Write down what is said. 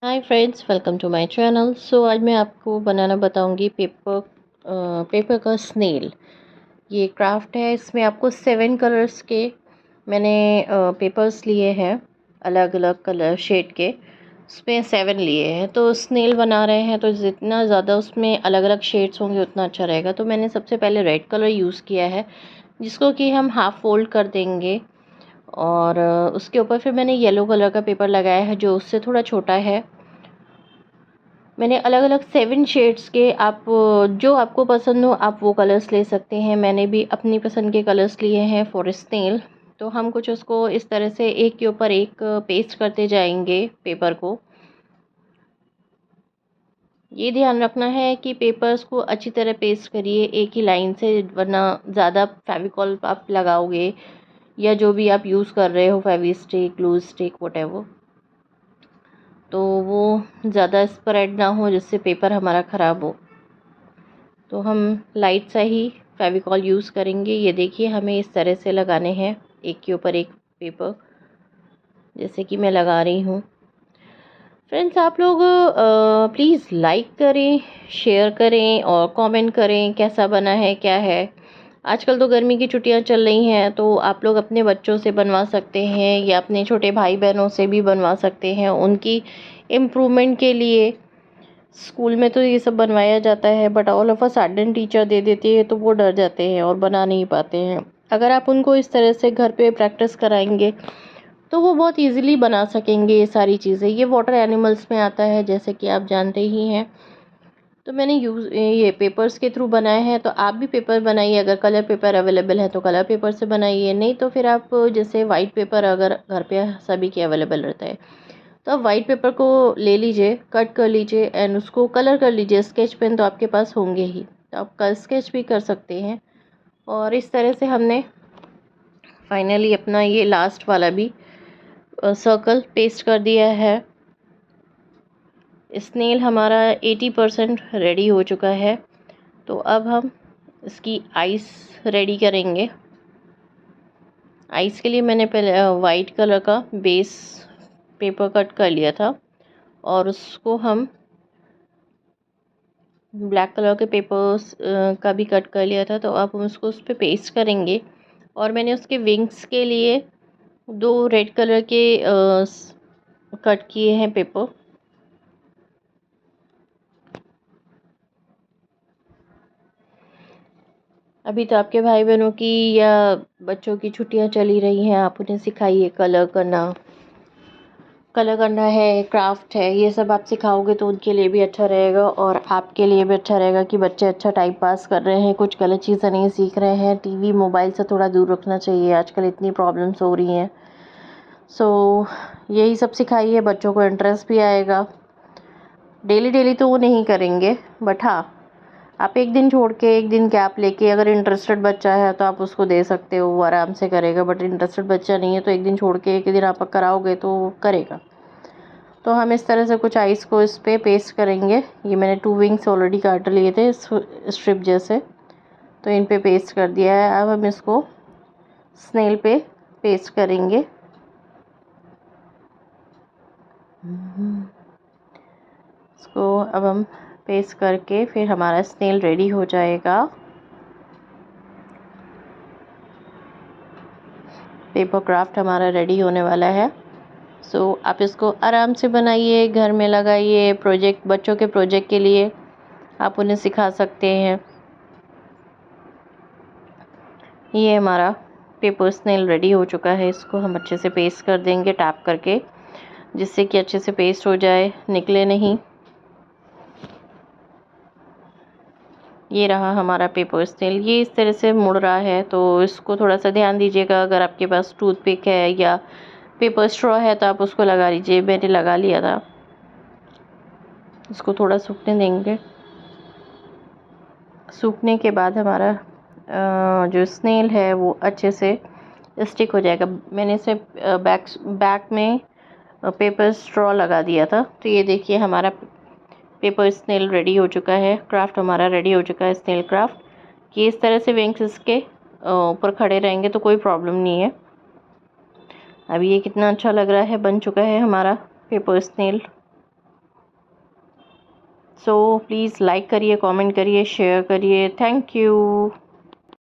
Hi friends, welcome to my channel. So आज मैं आपको बनाना बताऊंगी पेपर का स्नेल। ये क्राफ्ट है। इसमें आपको 7 कलर्स के मैंने पेपर्स लिए हैं, अलग अलग कलर शेड के। उसमें 7 लिए हैं। तो स्नेल बना रहे हैं तो जितना ज़्यादा उसमें अलग अलग शेड्स होंगे उतना अच्छा रहेगा। तो मैंने सबसे पहले रेड कलर यूज़ किया है, जिसको कि हम हाफ़ फोल्ड कर देंगे। और उसके ऊपर फिर मैंने येलो कलर का पेपर लगाया है, जो उससे थोड़ा छोटा है। मैंने अलग अलग 7 शेड्स के, आप जो आपको पसंद हो आप वो कलर्स ले सकते हैं। मैंने भी अपनी पसंद के कलर्स लिए हैं फॉर स्नेल। तो हम कुछ उसको इस तरह से एक के ऊपर एक पेस्ट करते जाएंगे पेपर को। ये ध्यान रखना है कि पेपर्स को अच्छी तरह पेस्ट करिए एक ही लाइन से, वरना ज़्यादा फेविकॉल आप लगाओगे या जो भी आप यूज़ कर रहे हो, फेवी स्टिक, ग्लू स्टिक, वटेवर, तो वो ज़्यादा स्प्रेड ना हो जिससे पेपर हमारा ख़राब हो। तो हम लाइट सा ही फेविकॉल यूज़ करेंगे। ये देखिए, हमें इस तरह से लगाने हैं एक के ऊपर एक पेपर, जैसे कि मैं लगा रही हूँ। फ्रेंड्स, आप लोग प्लीज़ लाइक करें, शेयर करें और कमेंट करें कैसा बना है, क्या है। आजकल तो गर्मी की छुट्टियां चल रही हैं, तो आप लोग अपने बच्चों से बनवा सकते हैं या अपने छोटे भाई बहनों से भी बनवा सकते हैं, उनकी इम्प्रूवमेंट के लिए। स्कूल में तो ये सब बनवाया जाता है, but all of a sudden teacher दे देती है तो वो डर जाते हैं और बना नहीं पाते हैं। अगर आप उनको इस तरह से घर पे प्रैक्टिस कराएंगे तो वो बहुत इजीली बना सकेंगे ये सारी चीज़ें। ये वाटर एनिमल्स में आता है, जैसे कि आप जानते ही हैं। तो मैंने ये पेपर्स के थ्रू बनाए हैं। तो आप भी पेपर बनाइए, अगर कलर पेपर अवेलेबल है तो कलर पेपर से बनाइए, नहीं तो फिर आप जैसे वाइट पेपर अगर घर पे सभी के अवेलेबल रहता है तो आप वाइट पेपर को ले लीजिए, कट कर लीजिए एंड उसको कलर कर लीजिए। स्केच पेन तो आपके पास होंगे ही, तो आप स्केच भी कर सकते हैं। और इस तरह से हमने फाइनली अपना ये लास्ट वाला भी सर्कल पेस्ट कर दिया है। स्नेल हमारा 80% रेडी हो चुका है। तो अब हम इसकी आइस रेडी करेंगे। आइस के लिए मैंने पहले वाइट कलर का बेस पेपर कट कर लिया था और उसको हम ब्लैक कलर के पेपर्स का भी कट कर लिया था। तो अब हम उसको उस पर पेस्ट करेंगे। और मैंने उसके विंग्स के लिए 2 रेड कलर के कट किए हैं पेपर। अभी तो आपके भाई बहनों की या बच्चों की छुट्टियां चली रही हैं, आप उन्हें सिखाइए कलर करना है, क्राफ्ट है, ये सब आप सिखाओगे तो उनके लिए भी अच्छा रहेगा और आपके लिए भी अच्छा रहेगा कि बच्चे अच्छा टाइम पास कर रहे हैं, कुछ गलत चीज़ें नहीं सीख रहे हैं। टीवी मोबाइल से थोड़ा दूर रखना चाहिए, आजकल इतनी प्रॉब्लम्स हो रही हैं। सो यही सब सिखाइए, बच्चों को इंटरेस्ट भी आएगा। डेली डेली तो वो नहीं करेंगे, बट हाँ, आप एक दिन छोड़ के, एक दिन गैप लेके, अगर इंटरेस्टेड बच्चा है तो आप उसको दे सकते हो, वो आराम से करेगा। बट इंटरेस्टेड बच्चा नहीं है तो एक दिन छोड़ के एक दिन आप कराओगे तो वो करेगा। तो हम इस तरह से कुछ आइस को इस पे पेस्ट करेंगे। ये मैंने 2 विंग्स ऑलरेडी काट लिए थे स्ट्रिप जैसे, तो इन पे पेस्ट कर दिया है। अब हम इसको स्नेल पे पेस्ट करेंगे। इसको अब हम पेस्ट करके फिर हमारा स्नेल रेडी हो जाएगा। पेपर क्राफ्ट हमारा रेडी होने वाला है। सो आप इसको आराम से बनाइए, घर में लगाइए। प्रोजेक्ट, बच्चों के प्रोजेक्ट के लिए आप उन्हें सिखा सकते हैं। ये हमारा पेपर स्नेल रेडी हो चुका है। इसको हम अच्छे से पेस्ट कर देंगे टैप करके, जिससे कि अच्छे से पेस्ट हो जाए, निकले नहीं। ये रहा हमारा पेपर स्नेल। ये इस तरह से मुड़ रहा है, तो इसको थोड़ा सा ध्यान दीजिएगा। अगर आपके पास टूथपिक है या पेपर स्ट्रॉ है तो आप उसको लगा लीजिए। मैंने लगा लिया था। इसको थोड़ा सूखने देंगे। सूखने के बाद हमारा जो स्नेल है वो अच्छे से स्टिक हो जाएगा। मैंने इसे बैक में पेपर स्ट्रॉ लगा दिया था। तो ये देखिए, हमारा पेपर स्नेल रेडी हो चुका है। क्राफ्ट हमारा रेडी हो चुका है, स्नेल क्राफ्ट। कि इस तरह से विंग्स इसके ऊपर खड़े रहेंगे तो कोई प्रॉब्लम नहीं है। अब ये कितना अच्छा लग रहा है, बन चुका है हमारा paper snail. So please like करिए, कमेंट करिए, शेयर करिए। Thank you.